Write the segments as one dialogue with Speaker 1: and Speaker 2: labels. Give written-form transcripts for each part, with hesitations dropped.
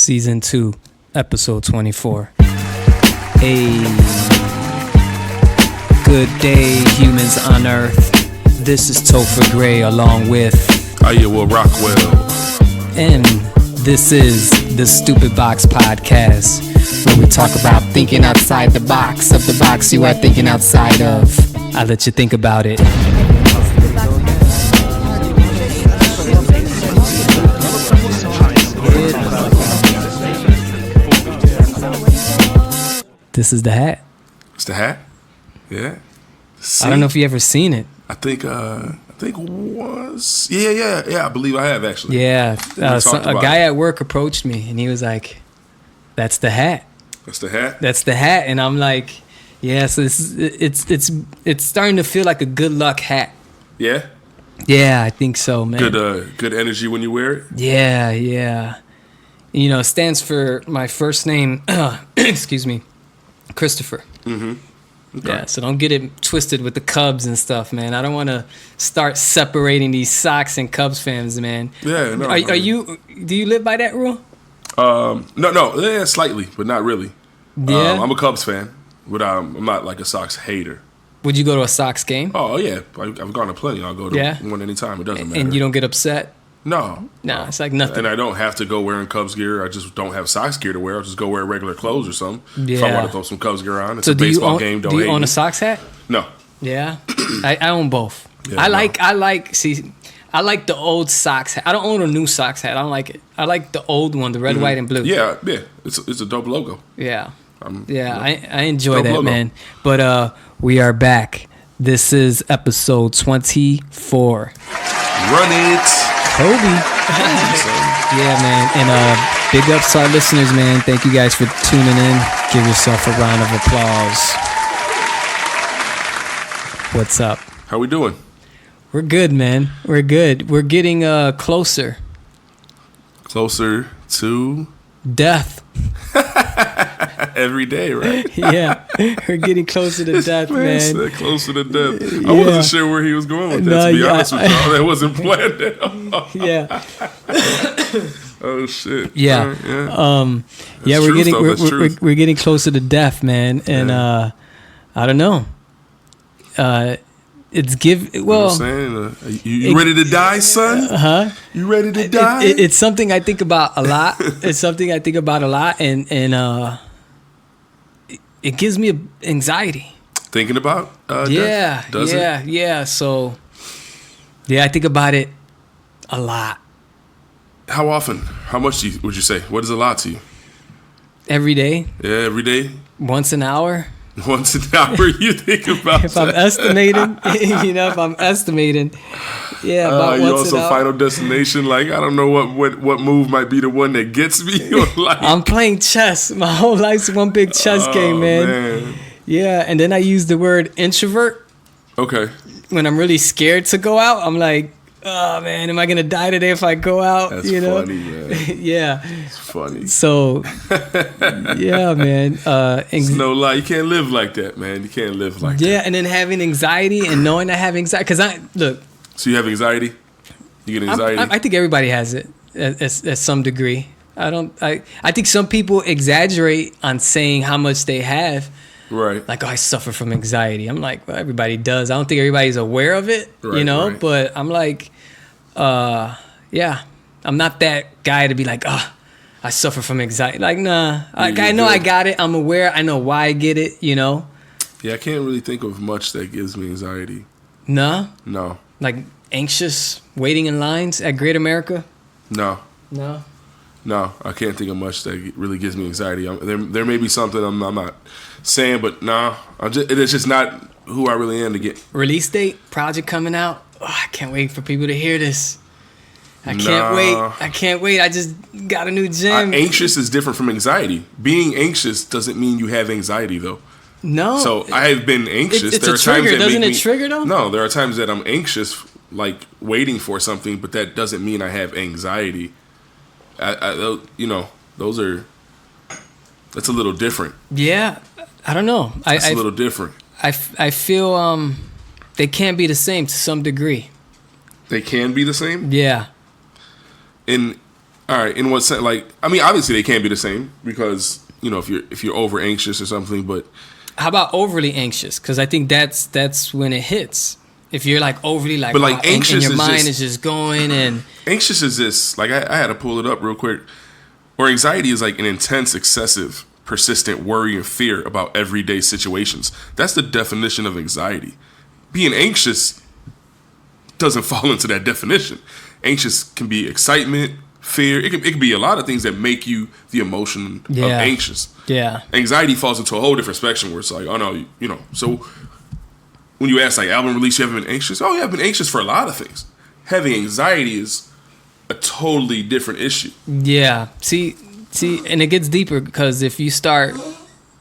Speaker 1: Season 2, Episode 24. Hey, good day, humans on Earth. This is Topher Gray along with
Speaker 2: Iowa Rockwell.
Speaker 1: And this is the Stupid Box Podcast, where we talk about thinking outside the box of the box you are thinking outside of. I'll let you think about it. This is the hat.
Speaker 2: It's the hat? Yeah.
Speaker 1: I don't know if you ever seen it.
Speaker 2: I think once. Yeah. I believe I have actually.
Speaker 1: Yeah. A guy at work approached me and he was like, "That's the hat."
Speaker 2: That's the hat?
Speaker 1: That's the hat. And I'm like, yeah, so it's starting to feel like a good luck hat.
Speaker 2: Yeah?
Speaker 1: Yeah, I think so, man.
Speaker 2: Good energy when you wear it?
Speaker 1: Yeah. You know, it stands for my first name, excuse me, Christopher.
Speaker 2: Mm-hmm. Okay.
Speaker 1: Yeah, so don't get it twisted with the Cubs and stuff, man. I don't want to start separating these Sox and Cubs fans, man.
Speaker 2: Yeah, no.
Speaker 1: Do you live by that rule?
Speaker 2: No, yeah, slightly, but not really.
Speaker 1: Yeah?
Speaker 2: I'm a Cubs fan, but I'm not like a Sox hater.
Speaker 1: Would you go to a Sox game?
Speaker 2: Oh, yeah. I've gone to plenty. I'll go to one anytime. It doesn't matter.
Speaker 1: And you don't get upset?
Speaker 2: No,
Speaker 1: it's like nothing.
Speaker 2: And I don't have to go wearing Cubs gear. I just don't have Sox gear to wear. I'll just go wear regular clothes or something.
Speaker 1: Yeah.
Speaker 2: If I want to throw some Cubs gear on. It's a baseball game.
Speaker 1: Do you own a Sox hat?
Speaker 2: No.
Speaker 1: Yeah, I own both.
Speaker 2: Yeah,
Speaker 1: I like the old Sox hat. I don't own a new Sox hat. I don't like it. I like the old one, the red, white, and blue.
Speaker 2: Yeah. It's a dope logo.
Speaker 1: Yeah. I enjoy that, logo. Man. But we are back. This is episode 24.
Speaker 2: Run it.
Speaker 1: Kobe. Yeah, man. And big ups to our listeners, man. Thank you guys for tuning in. Give yourself a round of applause. What's up?
Speaker 2: How we doing?
Speaker 1: We're good, man. We're good. We're getting closer.
Speaker 2: Closer to
Speaker 1: death.
Speaker 2: Every day, right?
Speaker 1: Yeah, we're getting closer to death, man.
Speaker 2: Closer to death. I wasn't sure where he was going with that, to be honest with y'all. That wasn't planned at all.
Speaker 1: Yeah.
Speaker 2: Oh shit.
Speaker 1: Yeah. We're getting closer to death, man. And I don't know. It's
Speaker 2: You know what I'm saying? You ready to die, son? You ready to die?
Speaker 1: It's something I think about a lot. And it gives me anxiety.
Speaker 2: Thinking about death?
Speaker 1: Yeah. So, I think about it a lot.
Speaker 2: How often? How much would you say? What is a lot to you?
Speaker 1: Every day.
Speaker 2: Yeah, every day?
Speaker 1: Once an hour.
Speaker 2: Once an hour you think about
Speaker 1: if I'm estimating, yeah, about
Speaker 2: you
Speaker 1: once
Speaker 2: also
Speaker 1: an hour.
Speaker 2: Final Destination, like I don't know what move might be the one that gets me. Like,
Speaker 1: I'm playing chess. My whole life's one big chess game, man. Yeah, and then I use the word introvert.
Speaker 2: Okay.
Speaker 1: When I'm really scared to go out, I'm like, oh man, am I gonna die today if I go out?
Speaker 2: That's funny, man.
Speaker 1: Yeah,
Speaker 2: it's funny.
Speaker 1: So, yeah, man.
Speaker 2: It's no lie. You can't live like that, man. You can't live like that.
Speaker 1: Yeah, and then having anxiety and knowing I have anxiety, because
Speaker 2: So you have anxiety? You get anxiety?
Speaker 1: I think everybody has it at some degree. I think some people exaggerate on saying how much they have.
Speaker 2: Right.
Speaker 1: Like, I suffer from anxiety. I'm like, well, everybody does. I don't think everybody's aware of it, right. But I'm like, I'm not that guy to be like, I suffer from anxiety. Like, nah. I know I got it. I'm aware. I know why I get it,
Speaker 2: Yeah, I can't really think of much that gives me anxiety.
Speaker 1: No?
Speaker 2: No.
Speaker 1: Like anxious, waiting in lines at Great America?
Speaker 2: No. No, I can't think of much that really gives me anxiety. There may be something I'm not saying, but no, it's just not who I really am to get. Release
Speaker 1: date, project coming out. Oh, I can't wait for people to hear this. I can't wait. I just got a new gym.
Speaker 2: Anxious is different from anxiety. Being anxious doesn't mean you have anxiety, though.
Speaker 1: No.
Speaker 2: So I have been anxious.
Speaker 1: It's a trigger. Doesn't it trigger, though?
Speaker 2: No, there are times that I'm anxious, like waiting for something, but that doesn't mean I have anxiety. That's a little different.
Speaker 1: Yeah, I don't know.
Speaker 2: It's a little different.
Speaker 1: I feel they can be the same to some degree.
Speaker 2: They can be the same?
Speaker 1: Yeah.
Speaker 2: In All right, in what sense? Like, I mean, obviously they can't be the same because if you're over anxious or something. But
Speaker 1: how about overly anxious? Because I think that's when it hits. If you're like overly like,
Speaker 2: but like anxious,
Speaker 1: and your mind is just going and
Speaker 2: anxious is this. Like I had to pull it up real quick. Or anxiety is like an intense, excessive, persistent worry and fear about everyday situations. That's the definition of anxiety. Being anxious doesn't fall into that definition. Anxious can be excitement, fear. It can be a lot of things that make you the emotion of anxious.
Speaker 1: Yeah.
Speaker 2: Anxiety falls into a whole different spectrum where it's like, oh no, So when you ask like album release, you haven't been anxious? Oh yeah, I've been anxious for a lot of things. Having anxiety is a totally different issue.
Speaker 1: Yeah. See, and it gets deeper because if you start,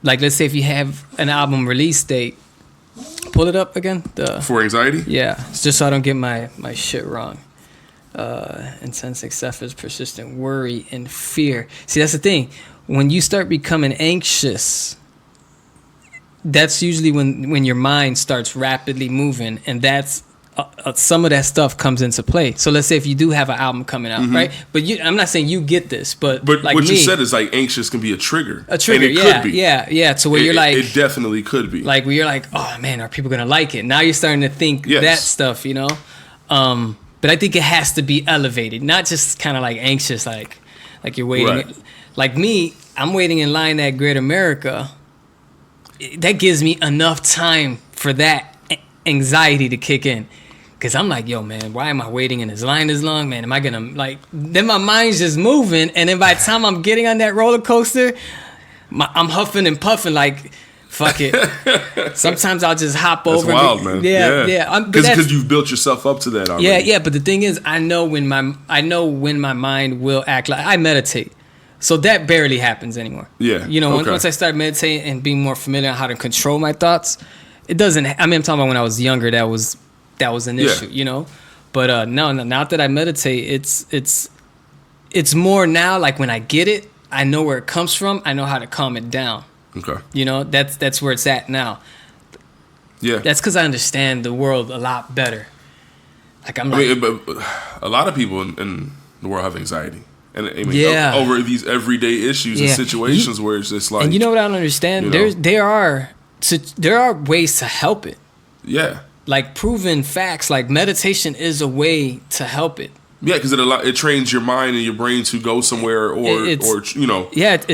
Speaker 1: like, let's say if you have an album release date, pull it up again.
Speaker 2: For anxiety?
Speaker 1: Yeah. It's just so I don't get my shit wrong. Intense, excessive, persistent worry and fear. See, that's the thing. When you start becoming anxious, that's usually when your mind starts rapidly moving, and that's some of that stuff comes into play. So let's say if you do have an album coming out, right? But I'm not saying you get this, but like
Speaker 2: what you said is like anxious can be a trigger.
Speaker 1: A trigger,
Speaker 2: and it
Speaker 1: yeah,
Speaker 2: could be.
Speaker 1: yeah. So where you're like,
Speaker 2: it definitely could be.
Speaker 1: Like where you're like, oh man, are people gonna like it? Now you're starting to think that stuff, But I think it has to be elevated, not just kind of like anxious, like you're waiting. Right. Like me, I'm waiting in line at Great America. That gives me enough time for that anxiety to kick in. Because I'm like, yo, man, why am I waiting in this line this long? Man, am I going to, then my mind's just moving. And then by the time I'm getting on that roller coaster, I'm huffing and puffing like, fuck it. Sometimes I'll just hop over.
Speaker 2: That's wild, man.
Speaker 1: Yeah.
Speaker 2: Because you've built yourself up to that already.
Speaker 1: Yeah. But the thing is, I know when my mind will act like I meditate. So that barely happens anymore.
Speaker 2: Yeah.
Speaker 1: Once I start meditating and being more familiar on how to control my thoughts, it doesn't. I mean, I'm talking about when I was younger. That was an issue, But no, now that I meditate, it's more now. Like when I get it, I know where it comes from. I know how to calm it down.
Speaker 2: Okay.
Speaker 1: That's where it's at now.
Speaker 2: Yeah.
Speaker 1: That's because I understand the world a lot better. Like
Speaker 2: but a lot of people in the world have anxiety. And over these everyday issues and situations where it's just like.
Speaker 1: And you know what I don't understand? There are ways to help it.
Speaker 2: Yeah.
Speaker 1: Like proven facts, like meditation is a way to help it.
Speaker 2: Yeah, because it trains your mind and your brain to go somewhere or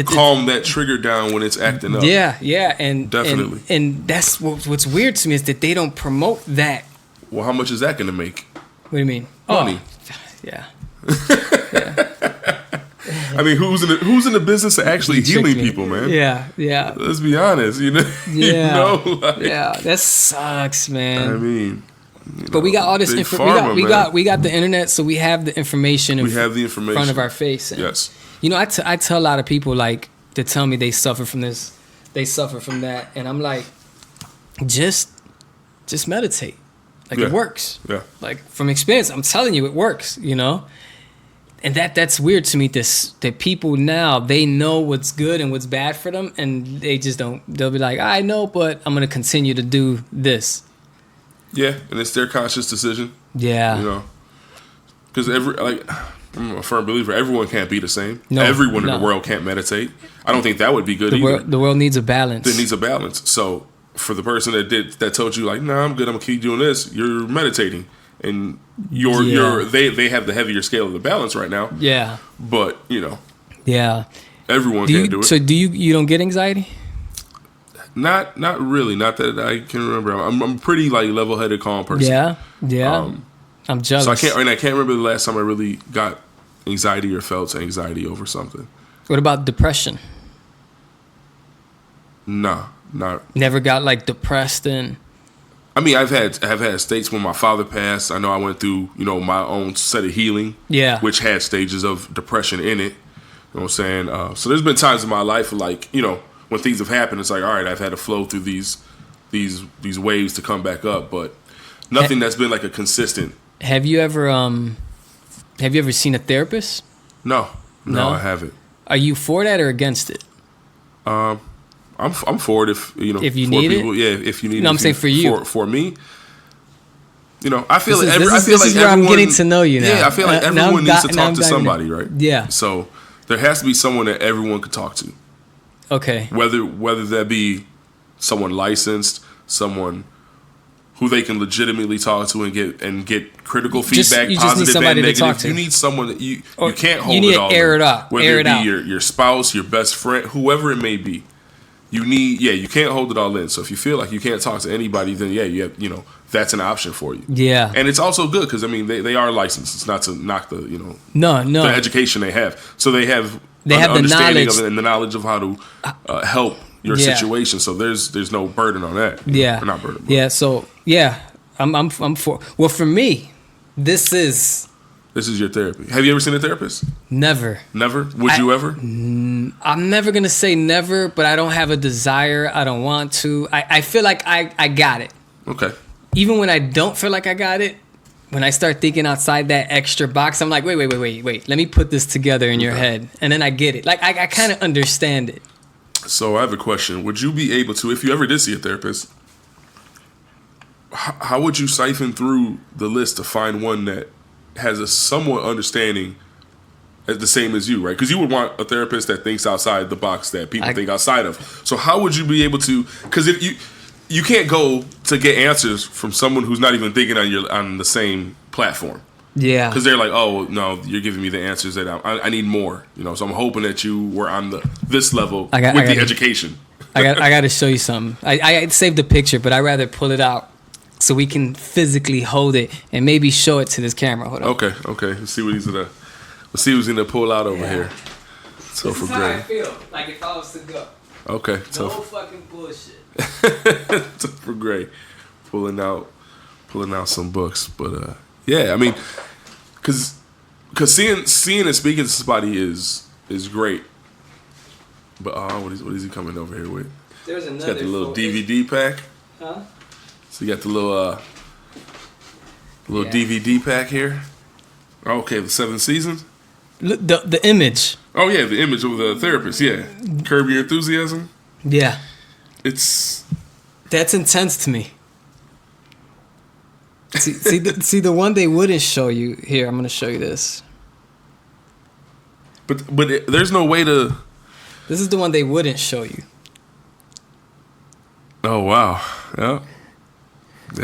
Speaker 2: calm that trigger down when it's acting up.
Speaker 1: Yeah, and
Speaker 2: definitely.
Speaker 1: And that's what's weird to me is that they don't promote that.
Speaker 2: Well, how much is that going to make?
Speaker 1: What do you mean?
Speaker 2: Money.
Speaker 1: Yeah.
Speaker 2: I mean, who's in the business of actually healing people, man?
Speaker 1: Yeah.
Speaker 2: Let's be honest,
Speaker 1: Yeah. That sucks, man.
Speaker 2: I mean,
Speaker 1: but we got all this information. We got the internet, so we have the information. In front of our face. And,
Speaker 2: yes.
Speaker 1: I tell a lot of people like to tell me they suffer from this, they suffer from that, and I'm like, just meditate. Like it works.
Speaker 2: Yeah.
Speaker 1: Like from experience, I'm telling you, it works. And that's weird to me. That people now, they know what's good and what's bad for them, and they just don't. They'll be like, I know, but I'm gonna continue to do this.
Speaker 2: Yeah, and it's their conscious decision.
Speaker 1: Yeah.
Speaker 2: Because I'm a firm believer. Everyone can't be the same.
Speaker 1: No,
Speaker 2: everyone in the world can't meditate. I don't think that would be good either.
Speaker 1: The world needs a balance.
Speaker 2: It needs a balance. So for the person that told you like, nah, I'm good, I'm gonna keep doing this, you're meditating. And they have the heavier scale of the balance right now.
Speaker 1: Yeah.
Speaker 2: But,
Speaker 1: Yeah.
Speaker 2: Everyone can't do it.
Speaker 1: So do you don't get anxiety?
Speaker 2: Not really. Not that I can remember. I'm a pretty level-headed, calm person.
Speaker 1: Yeah. I'm jealous.
Speaker 2: So I can't remember the last time I really got anxiety or felt anxiety over something.
Speaker 1: What about depression?
Speaker 2: Nah, not.
Speaker 1: Never got depressed and.
Speaker 2: I mean, I've had states when my father passed. I know I went through, my own set of healing.
Speaker 1: Yeah. Which
Speaker 2: had stages of depression in it. You know what I'm saying? So there's been times in my life when things have happened, it's like, all right, I've had to flow through these waves to come back up, but nothing that's been a consistent.
Speaker 1: Have you ever seen a therapist?
Speaker 2: No, I haven't.
Speaker 1: Are you for that or against it?
Speaker 2: I'm for it if you
Speaker 1: need
Speaker 2: people,
Speaker 1: it.
Speaker 2: Yeah, if you need it.
Speaker 1: No, I'm saying for you.
Speaker 2: For me, You know, I feel
Speaker 1: this
Speaker 2: like
Speaker 1: is where I'm getting to know you now.
Speaker 2: Yeah, I feel like everyone needs to talk to somebody, right?
Speaker 1: Yeah.
Speaker 2: So there has to be someone that everyone could talk to.
Speaker 1: Okay.
Speaker 2: Whether that be someone licensed, someone who they can legitimately talk to and get critical feedback, positive and negative. You need someone that you can't hold it all.
Speaker 1: Air it out.
Speaker 2: Whether it be your spouse, your best friend, whoever it may be. You can't hold it all in. So if you feel like you can't talk to anybody, then that's an option for you.
Speaker 1: Yeah.
Speaker 2: And it's also good because they are licensed. It's not to knock the
Speaker 1: the
Speaker 2: education they have. So they have
Speaker 1: the
Speaker 2: understanding
Speaker 1: knowledge
Speaker 2: of it and the knowledge of how to help your situation. So there's no burden on that.
Speaker 1: Yeah.
Speaker 2: Not burden.
Speaker 1: Yeah. So yeah, I'm for. Well, for me, this is
Speaker 2: your therapy. Have you ever seen a therapist?
Speaker 1: Never.
Speaker 2: Never? Would you ever?
Speaker 1: I'm never gonna say never, but I don't have a desire. I don't want to. I feel like I got it.
Speaker 2: Okay.
Speaker 1: Even when I don't feel like I got it, when I start thinking outside that extra box, I'm like, wait. Let me put this together in your head, and then I get it. Like I kind of understand it.
Speaker 2: So I have a question. Would you be able to, if you ever did see a therapist, how would you siphon through the list to find one that has a somewhat understanding as the same as you, right? Because you would want a therapist that thinks outside the box that people think outside of. So how would you be able to? Because if you can't go to get answers from someone who's not even thinking on the same platform.
Speaker 1: Yeah.
Speaker 2: Because they're like, oh no, you're giving me the answers that I need more. So I'm hoping that you were on this level with the education.
Speaker 1: I got to show you something. I saved the picture, but I'd rather pull it out so we can physically hold it and maybe show it to this camera. Hold on.
Speaker 2: Okay. Let's see what who's gonna pull out over here. So
Speaker 1: this is how I feel like if I was to go.
Speaker 2: Okay.
Speaker 1: No fucking bullshit.
Speaker 2: For Gray, pulling out some books, but yeah, I mean, because seeing and speaking to somebody is great, but what is he coming over here with?
Speaker 1: There's another.
Speaker 2: He's got the little DVD pack.
Speaker 1: Huh?
Speaker 2: So you got the little DVD pack here. Okay, the 7 seasons.
Speaker 1: The image.
Speaker 2: Oh yeah, the image of the therapist. Yeah, Curb Your Enthusiasm.
Speaker 1: Yeah.
Speaker 2: That's
Speaker 1: intense to me. See the one they wouldn't show you here. I'm gonna show you this.
Speaker 2: But there's no way to.
Speaker 1: This is the one they wouldn't show you.
Speaker 2: Oh wow! Yeah,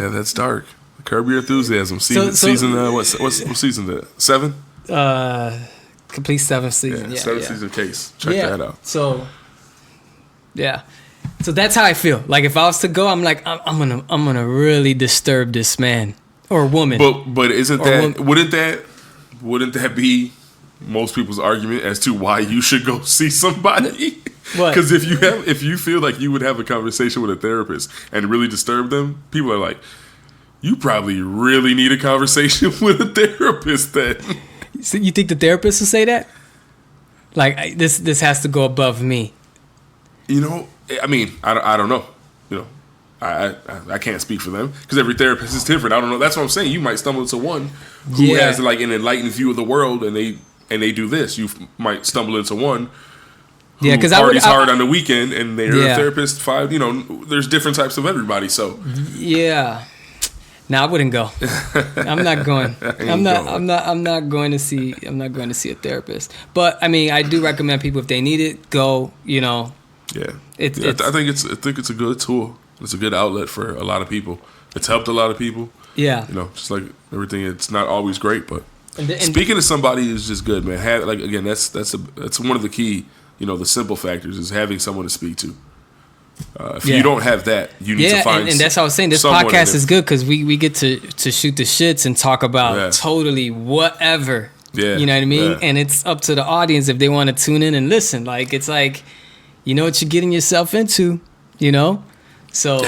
Speaker 2: that's dark. Curb Your Enthusiasm. Season what season that? 7.
Speaker 1: Complete 7th season.
Speaker 2: Yeah, 7th season case. Check that out.
Speaker 1: So, yeah. So that's how I feel. Like if I was to go, I'm like I'm gonna really disturb this man or woman.
Speaker 2: But wouldn't that be most people's argument as to why you should go see somebody? Because if you feel like you would have a conversation with a therapist and really disturb them, people are like, you probably really need a conversation with a therapist then.
Speaker 1: So you think the therapist will say that? Like this has to go above me.
Speaker 2: I mean, I don't know. I can't speak for them because every therapist is different. I don't know. That's what I'm saying. You might stumble into one who has like an enlightened view of the world, and they do this. You might stumble into one who parties hard on the weekend, and they're a therapist. There's different types of everybody. So
Speaker 1: yeah. No, I wouldn't go. I'm not going. I'm not going to see a therapist. But I mean, I do recommend people if they need it, go. Yeah. I think it's a good tool. It's a good outlet for a lot of people. It's helped a lot of people. Yeah.
Speaker 2: Just like everything, it's not always great, but speaking to somebody is just good, man. That's one of the key. The simple factors is having someone to speak to. If you don't have that, you need to find. And
Speaker 1: that's how I was saying. This podcast is good because we get to shoot the shits and talk about totally whatever. Yeah, you know what I mean. Yeah. And it's up to the audience if they want to tune in and listen. Like it's like, you know what you're getting yourself into. So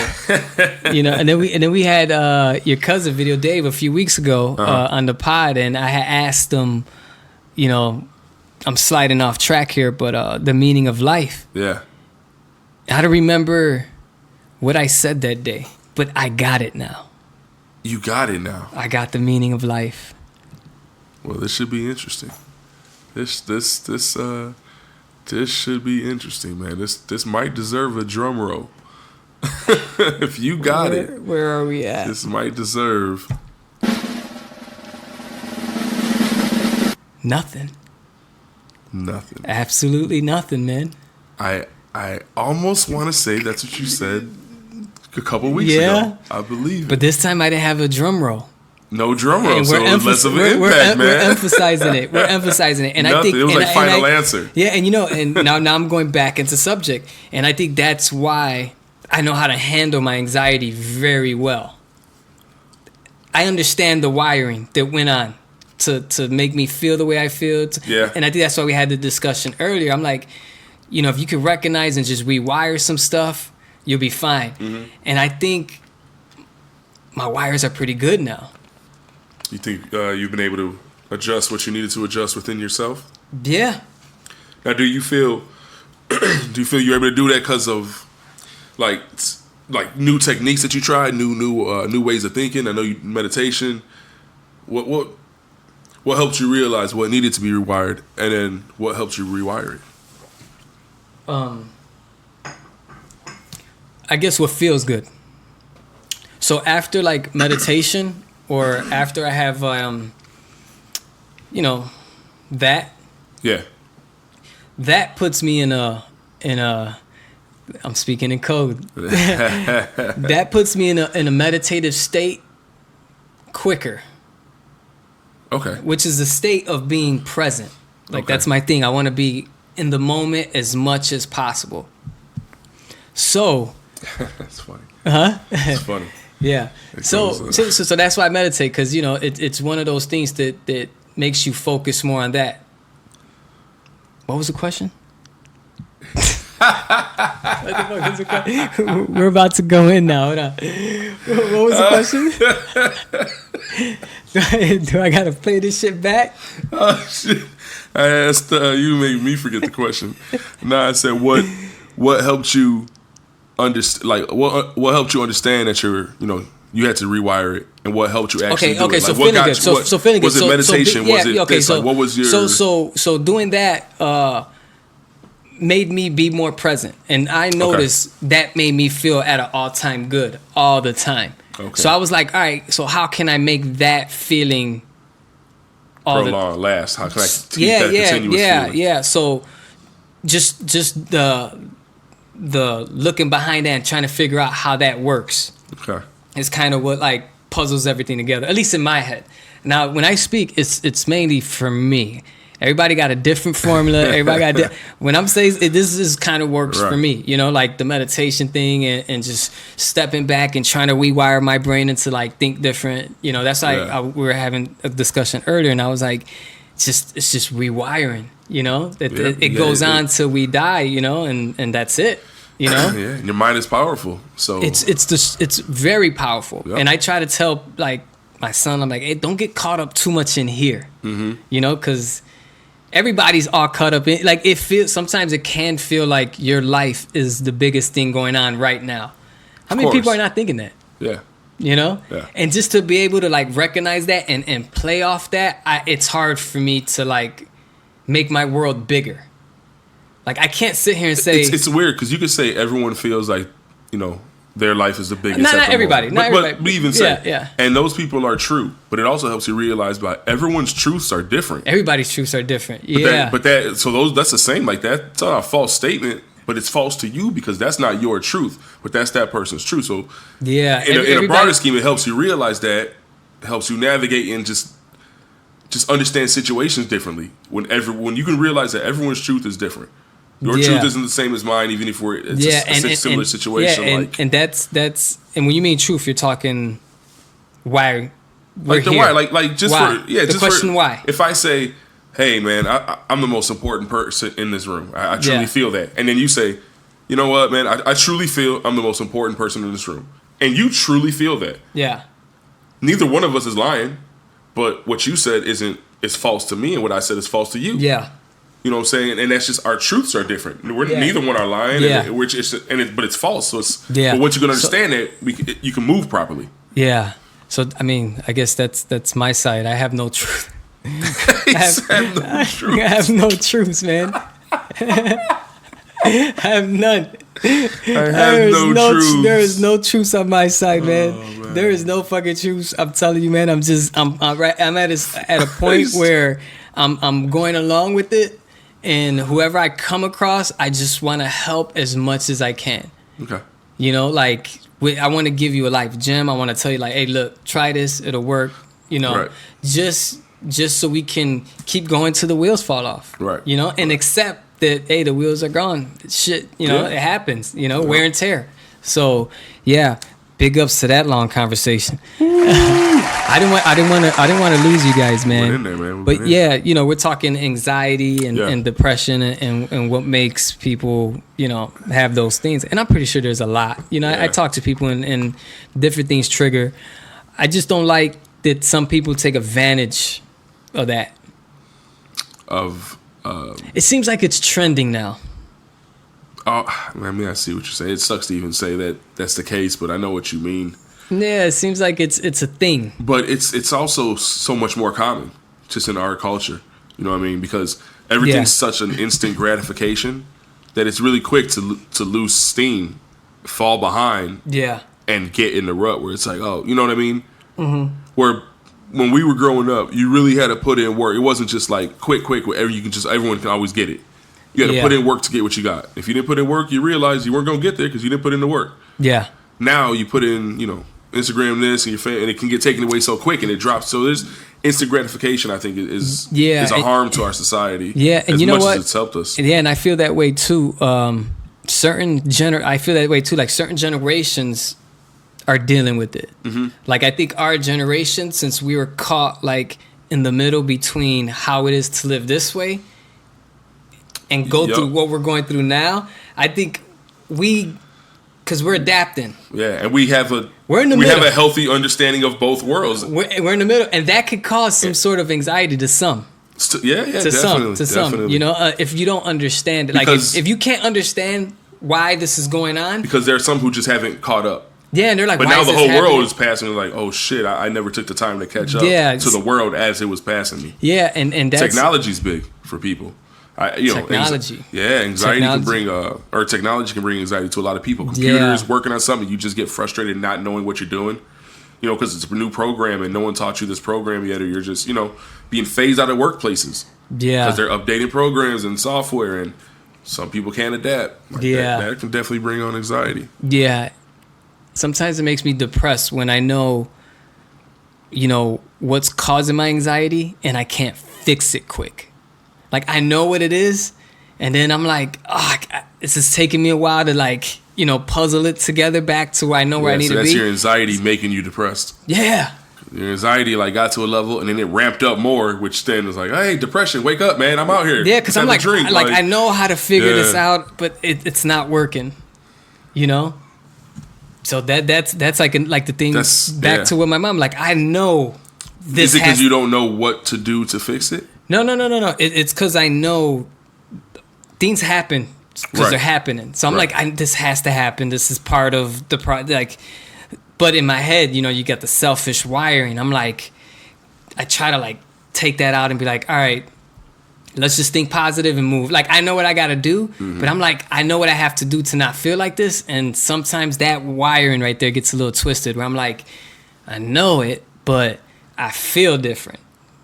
Speaker 1: and then we had your cousin Video Dave a few weeks ago on the pod, and I had asked him, I'm sliding off track here, but the meaning of life.
Speaker 2: Yeah.
Speaker 1: How to remember what I said that day, but I got it now.
Speaker 2: You got it now.
Speaker 1: I got the meaning of life.
Speaker 2: Well, this should be interesting. This should be interesting, man. This might deserve a drum roll. If you got it,
Speaker 1: where are we at?
Speaker 2: This might deserve
Speaker 1: Nothing.
Speaker 2: Nothing.
Speaker 1: Absolutely nothing, man.
Speaker 2: I almost want to say that's what you said a couple weeks ago. I believe it.
Speaker 1: But this time I didn't have a drum roll.
Speaker 2: No drum roll, so it was less of an impact, man.
Speaker 1: We're emphasizing it. We're emphasizing it. And
Speaker 2: Nothing.
Speaker 1: I think
Speaker 2: it was like final answer.
Speaker 1: Yeah, and and now I'm going back into subject. And I think that's why I know how to handle my anxiety very well. I understand the wiring that went on to make me feel the way I feel. And I think that's why we had the discussion earlier. I'm like, if you can recognize and just rewire some stuff, you'll be fine. Mm-hmm. And I think my wires are pretty good now.
Speaker 2: You think you've been able to adjust what you needed to adjust within yourself?
Speaker 1: Yeah.
Speaker 2: Now, do you feel you're able to do that because of like new techniques that you tried, new ways of thinking? I know meditation. What helped you realize what needed to be rewired, and then what helped you rewire it?
Speaker 1: I guess what feels good. So after like meditation, or after I have that puts me in a I'm speaking in code. That puts me in a meditative state quicker.
Speaker 2: Okay.
Speaker 1: Which is the state of being present. Like that's my thing. I want to be in the moment as much as possible. So
Speaker 2: that's funny.
Speaker 1: Huh?
Speaker 2: It's funny.
Speaker 1: Yeah. So that's why I meditate, because it's one of those things that makes you focus more on that. What was the question? We're about to go in now. Hold on. What was the question? Do I gotta play this shit back?
Speaker 2: Oh shit! I asked you, made me forget the question. I said what helped you understand? Like what helped you understand that you had to rewire it, and what helped you actually do it?
Speaker 1: So
Speaker 2: like,
Speaker 1: feeling good. So feeling good.
Speaker 2: Was it meditation? Was it this? Like, what was your?
Speaker 1: So doing that made me be more present, and I noticed that made me feel at an all-time good all the time. Okay. So I was like, all right, so how can I make that feeling
Speaker 2: last? How can I keep that continuous feeling?
Speaker 1: Yeah. So just the looking behind that and trying to figure out how that works.
Speaker 2: Okay.
Speaker 1: Is kind of what like puzzles everything together, at least in my head. Now, when I speak, it's mainly for me. Everybody got a different formula. Everybody got when I'm saying this is kind of works for me, like the meditation thing and just stepping back and trying to rewire my brain into like think different. That's why we were having a discussion earlier, and I was like, it's just rewiring. It goes on till we die. And that's it.
Speaker 2: Yeah, and your mind is powerful. So
Speaker 1: it's very powerful. Yep. And I try to tell like my son, I'm like, hey, don't get caught up too much in here. Mm-hmm. Because everybody's all caught up in, like, sometimes it can feel like your life is the biggest thing going on right now. How many people are not thinking that?
Speaker 2: Yeah.
Speaker 1: Yeah. And just to be able to like recognize that and play off that, it's hard for me to like make my world bigger. Like, I can't sit here and say...
Speaker 2: It's weird, because you could say everyone feels like, their life is the biggest.
Speaker 1: Not everybody.
Speaker 2: But we even say... And those people are true. But it also helps you realize everyone's truths are different.
Speaker 1: Everybody's truths are different.
Speaker 2: That's the same. Like, that's not a false statement, but it's false to you because that's not your truth. But that's that person's truth. So, in a broader scheme, it helps you realize that. It helps you navigate and just understand situations differently. When you can realize that everyone's truth is different. Your truth isn't the same as mine, even if it's a similar situation.
Speaker 1: And that's and when you mean truth, you're talking why we're here.
Speaker 2: Why, like just
Speaker 1: why?
Speaker 2: for the
Speaker 1: question why.
Speaker 2: If I say, hey man, I'm the most important person in this room, I truly feel that, and then you say, you know what, man, I truly feel I'm the most important person in this room, and you truly feel that.
Speaker 1: Yeah. Neither
Speaker 2: one of us is lying, but what you said is false to me, and what I said is false to you.
Speaker 1: Yeah.
Speaker 2: You know what I'm saying? And that's just, our truths are different. Neither one are lying, but it's false. So but once you can understand that, you can move properly.
Speaker 1: Yeah. So, I mean, I guess that's my side. I have no truth. I have no truths, man. I have none. There is no truth on my side, man. There is no fucking truth. I'm telling you, man. I'm at a point where I'm going along with it, and whoever I come across, I just want to help as much as I can.
Speaker 2: Okay.
Speaker 1: You know, like I want to give you a life gem. I want to tell you like, hey, look, try this, it'll work. You know,
Speaker 2: right.
Speaker 1: just so we can keep going till the wheels fall off.
Speaker 2: Right.
Speaker 1: You know, and accept that, hey, the wheels are gone. Shit, you know, it happens. You know, wear and tear. So yeah, big ups to that long conversation. I didn't want to lose you guys, man.
Speaker 2: We're in there, man.
Speaker 1: But yeah, you know, we're talking anxiety and depression and what makes people, you know, have those things. And I'm pretty sure there's a lot. You know, I talk to people and different things trigger. I just don't like that some people take advantage of that. It seems like it's trending now.
Speaker 2: Oh, I mean, I see what you're saying. It sucks to even say that that's the case, but I know what you mean.
Speaker 1: Yeah, it seems like it's a thing.
Speaker 2: But it's also so much more common just in our culture. You know what I mean? Because everything's such an instant gratification that it's really quick to lose steam, fall behind, and get in the rut where it's like, oh, you know what I mean? Mm-hmm. Where when we were growing up, you really had to put in work. It wasn't just like quick, whatever everyone can always get it. You had to put in work to get what you got. If you didn't put in work, you realized you weren't going to get there because you didn't put in the work.
Speaker 1: Yeah.
Speaker 2: Now you put in, you know, Instagram this and and it can get taken away so quick and it drops. So there's instant gratification. I think is a harm to our society.
Speaker 1: Yeah, and you know what?
Speaker 2: As it's helped us.
Speaker 1: Yeah, and I feel that way too. I feel that way too. Like certain generations are dealing with it. Mm-hmm. Like I think our generation, since we were caught like in the middle between how it is to live this way and go through what we're going through now, I think because we're adapting.
Speaker 2: Yeah, and we have a healthy understanding of both worlds.
Speaker 1: We're in the middle, and that could cause some sort of anxiety to some.
Speaker 2: To
Speaker 1: some. You know, if you don't understand it, like if you can't understand why this is going on,
Speaker 2: because there are some who just haven't caught up.
Speaker 1: Yeah, and they're like,
Speaker 2: but
Speaker 1: why
Speaker 2: now
Speaker 1: is
Speaker 2: the
Speaker 1: this
Speaker 2: whole
Speaker 1: happening?
Speaker 2: world is passing. Like, oh shit, I never took the time to catch up to the world as it was passing me.
Speaker 1: Yeah, and that's,
Speaker 2: technology's big for people.
Speaker 1: Technology.
Speaker 2: Anxiety can bring technology can bring anxiety to a lot of people. Computers working on something, you just get frustrated not knowing what you're doing. You know, because it's a new program and no one taught you this program yet, or you're just, you know, being phased out of workplaces.
Speaker 1: Yeah,
Speaker 2: because they're updating programs and software, and some people can't adapt. That can definitely bring on anxiety.
Speaker 1: Yeah, sometimes it makes me depressed when I know, you know, what's causing my anxiety and I can't fix it quick. Like, I know what it is, and then I'm like, this is taking me a while to, like, you know, puzzle it together back to where I know where I need to be.
Speaker 2: That's your anxiety making you depressed.
Speaker 1: Yeah.
Speaker 2: Your anxiety, like, got to a level, and then it ramped up more, which then was like, hey, depression, wake up, man, I'm out here.
Speaker 1: Yeah, because I'm like, I know how to figure this out, but it's not working, you know? So that's like the thing back to what my mom, like, I know this.
Speaker 2: Is it because you don't know what to do to fix it?
Speaker 1: No. It's because I know things happen because they're happening. So I'm like, this has to happen. This is part of the like. But in my head, you know, you got the selfish wiring. I'm like, I try to like take that out and be like, all right, let's just think positive and move. Like, I know what I got to do, but I'm like, I know what I have to do to not feel like this. And sometimes that wiring right there gets a little twisted where I'm like, I know it, but I feel different.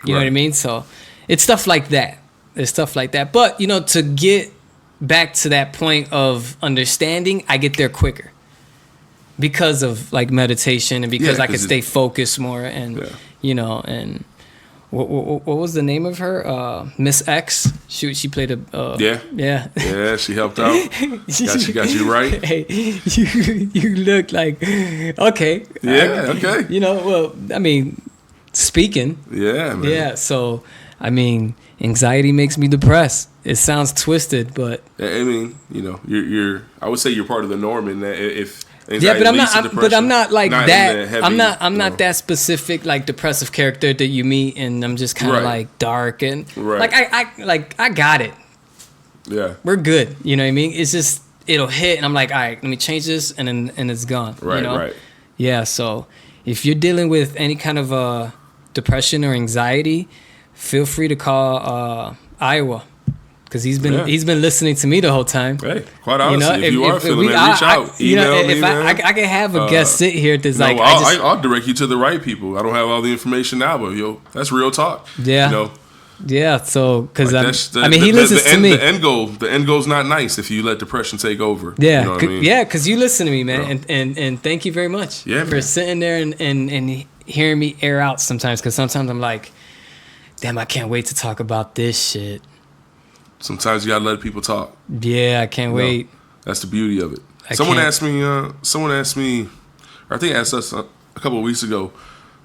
Speaker 1: You know what I mean? So it's stuff like that. It's stuff like that. But, you know, to get back to that point of understanding, I get there quicker because of like meditation and because I can stay focused more and, you know, and what was the name of her? Miss X. She played a...
Speaker 2: Yeah, she helped out. got you right.
Speaker 1: Hey, you look like... Okay.
Speaker 2: Yeah, okay.
Speaker 1: You know, well, I mean, speaking.
Speaker 2: Yeah, man.
Speaker 1: Yeah, so... I mean, anxiety makes me depressed. It sounds twisted, but
Speaker 2: I mean, you know, you're. I would say you're part of the norm in that if
Speaker 1: anxiety leads to depression, but I'm not like that. I'm not that specific, like depressive character that you meet, and I'm just kind of like dark and like I got it.
Speaker 2: Yeah,
Speaker 1: we're good. You know what I mean? It's just it'll hit, and I'm like, all right, let me change this, and it's gone.
Speaker 2: Right,
Speaker 1: you know?
Speaker 2: Right.
Speaker 1: Yeah. So if you're dealing with any kind of depression or anxiety, feel free to call Iowa because he's been listening to me the whole time.
Speaker 2: Hey, quite honestly, if you are feeling it, reach out. Email me, man.
Speaker 1: I can have a guest sit here that's
Speaker 2: I'll direct you to the right people. I don't have all the information now, but that's real talk.
Speaker 1: Yeah.
Speaker 2: You know,
Speaker 1: Yeah, so because
Speaker 2: like
Speaker 1: he listens to me.
Speaker 2: The end goal's not nice if you let depression take over.
Speaker 1: Yeah,
Speaker 2: you know what I mean?
Speaker 1: Yeah, because you listen to me, man, and thank you very much for sitting there and hearing me air out sometimes. Because sometimes I'm like, damn, I can't wait to talk about this shit.
Speaker 2: Sometimes you gotta let people talk.
Speaker 1: Yeah, I can't wait.
Speaker 2: That's the beauty of it. Someone asked me, or I think asked us a couple of weeks ago,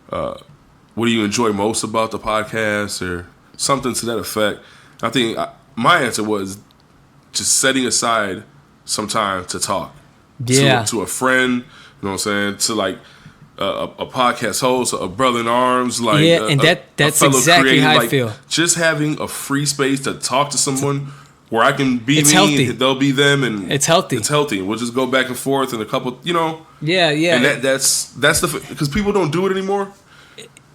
Speaker 2: what do you enjoy most about the podcast, or something to that effect. I think my answer was just setting aside some time to talk.
Speaker 1: Yeah.
Speaker 2: To a friend, you know what I'm saying? To like a podcast host, a brother in arms, like
Speaker 1: and that's exactly how I feel.
Speaker 2: Just having a free space to talk to someone where I can be me,
Speaker 1: healthy.
Speaker 2: And they'll be them, and
Speaker 1: it's healthy.
Speaker 2: It's healthy. We'll just go back and forth and a couple, you know.
Speaker 1: Yeah.
Speaker 2: And that's because people don't do it anymore.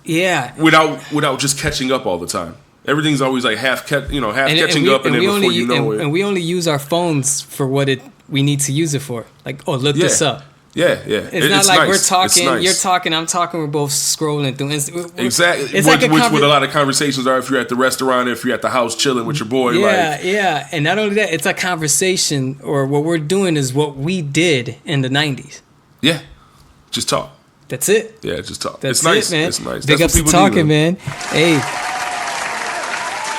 Speaker 1: Yeah.
Speaker 2: Without just catching up all the time. Everything's always like half catching up, and then before you know it.
Speaker 1: And we only use our phones for what we need to use it for. Like, look this up.
Speaker 2: Yeah.
Speaker 1: It's not like nice. We're talking, nice. You're talking, I'm talking, we're both scrolling through.
Speaker 2: Exactly. It's which what a lot of conversations are if you're at the restaurant, if you're at the house chilling with your boy.
Speaker 1: Yeah. And not only that, it's a conversation, or what we're doing is what we did in the 90s.
Speaker 2: Yeah. Just talk.
Speaker 1: That's it.
Speaker 2: Yeah, just talk.
Speaker 1: That's
Speaker 2: it's nice,
Speaker 1: man.
Speaker 2: It's nice.
Speaker 1: Big ups to talking, man. Hey.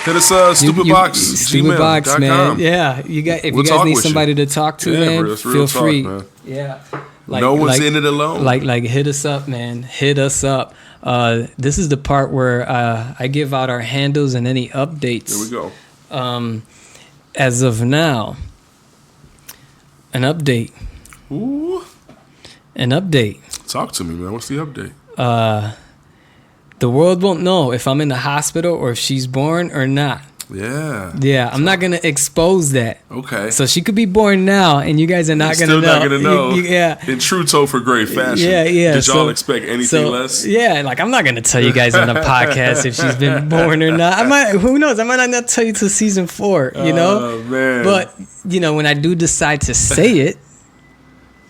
Speaker 2: Hit us stupidbox,
Speaker 1: man. Yeah, if you guys need somebody to talk to, man, feel free. Man. Yeah,
Speaker 2: no one's in it alone.
Speaker 1: Like hit us up, man. Hit us up. This is the part where I give out our handles and any updates.
Speaker 2: There we go.
Speaker 1: As of now, an update.
Speaker 2: Ooh.
Speaker 1: An update.
Speaker 2: Talk to me, man. What's the update?
Speaker 1: The world won't know if I'm in the hospital or if she's born or not.
Speaker 2: Yeah.
Speaker 1: I'm not gonna expose that.
Speaker 2: Okay.
Speaker 1: So she could be born now, and you guys are not gonna know.
Speaker 2: Still not gonna know.
Speaker 1: Yeah.
Speaker 2: In true Topher Gray fashion.
Speaker 1: Yeah.
Speaker 2: Did y'all expect anything less?
Speaker 1: Yeah. Like, I'm not gonna tell you guys on the podcast if she's been born or not. Who knows? I might not tell you till season 4. You know.
Speaker 2: Oh man.
Speaker 1: But when I do decide to say it,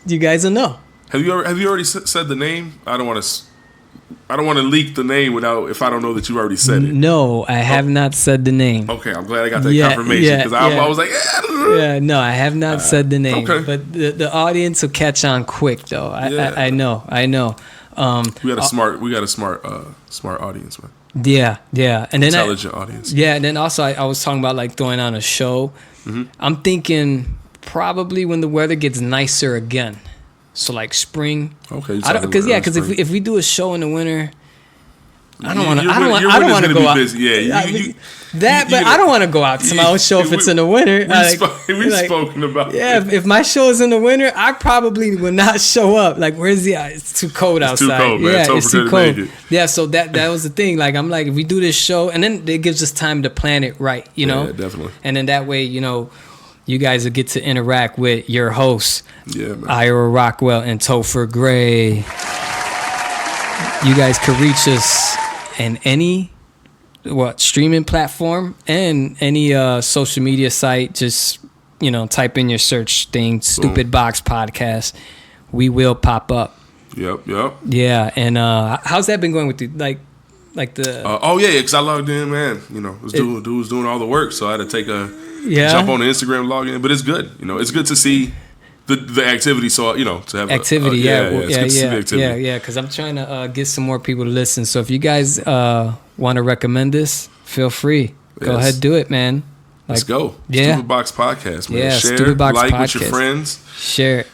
Speaker 1: you guys will know.
Speaker 2: Have you already said the name? I don't want to leak the name if I don't know that you already said it.
Speaker 1: No, I have not said the name.
Speaker 2: Okay, I'm glad I got that confirmation because I was like,
Speaker 1: no, I have not said the name. Okay. But the audience will catch on quick, though. I know. We got a smart audience, man.
Speaker 2: Yeah,
Speaker 1: and then
Speaker 2: intelligent audience.
Speaker 1: Yeah, and then also I was talking about like throwing on a show. Mm-hmm. I'm thinking probably when the weather gets nicer again. So like spring.
Speaker 2: Okay.
Speaker 1: Because if we do a show in the winter, I don't want to go out.
Speaker 2: Busy. Yeah,
Speaker 1: but I don't want to go out to my own show if it's in the winter.
Speaker 2: We've spoken about.
Speaker 1: Yeah, if my show is in the winter, I probably will not show up. Like, where's the? It's too cold outside.
Speaker 2: It's too cold, man.
Speaker 1: Yeah, it's too cold. Yeah, so that was the thing. Like, I'm like, if we do this show, and then it gives us time to plan it right, you know.
Speaker 2: Yeah, definitely.
Speaker 1: And then that way, you guys will get to interact with your hosts, Ira Rockwell and Topher Gray. You guys can reach us in any streaming platform and any social media site. Just type in your search thing, Stupid Box Podcast. We will pop up.
Speaker 2: Yep.
Speaker 1: Yeah, and how's that been going with you? Like the
Speaker 2: because I logged in, man. Dude was doing all the work, so I had to take jump on the Instagram, log in. But it's good. It's good to see the activity. So to have
Speaker 1: activity.
Speaker 2: It's good to see the activity.
Speaker 1: Yeah. Because I'm trying to get some more people to listen. So if you guys want to recommend this, feel free. Go ahead, do it, man.
Speaker 2: Let's go.
Speaker 1: Yeah.
Speaker 2: Stupid Box Podcast, man.
Speaker 1: Yeah,
Speaker 2: share,
Speaker 1: Stupid Box
Speaker 2: like
Speaker 1: Podcast.
Speaker 2: with your friends.
Speaker 1: Share it.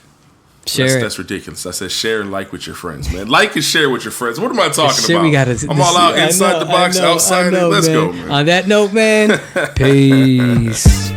Speaker 2: That's ridiculous. I said share and like with your friends, man. Like and share with your friends. What am I talking about? I'm all out inside the box, outside. Let's go, man.
Speaker 1: On that note, man, peace.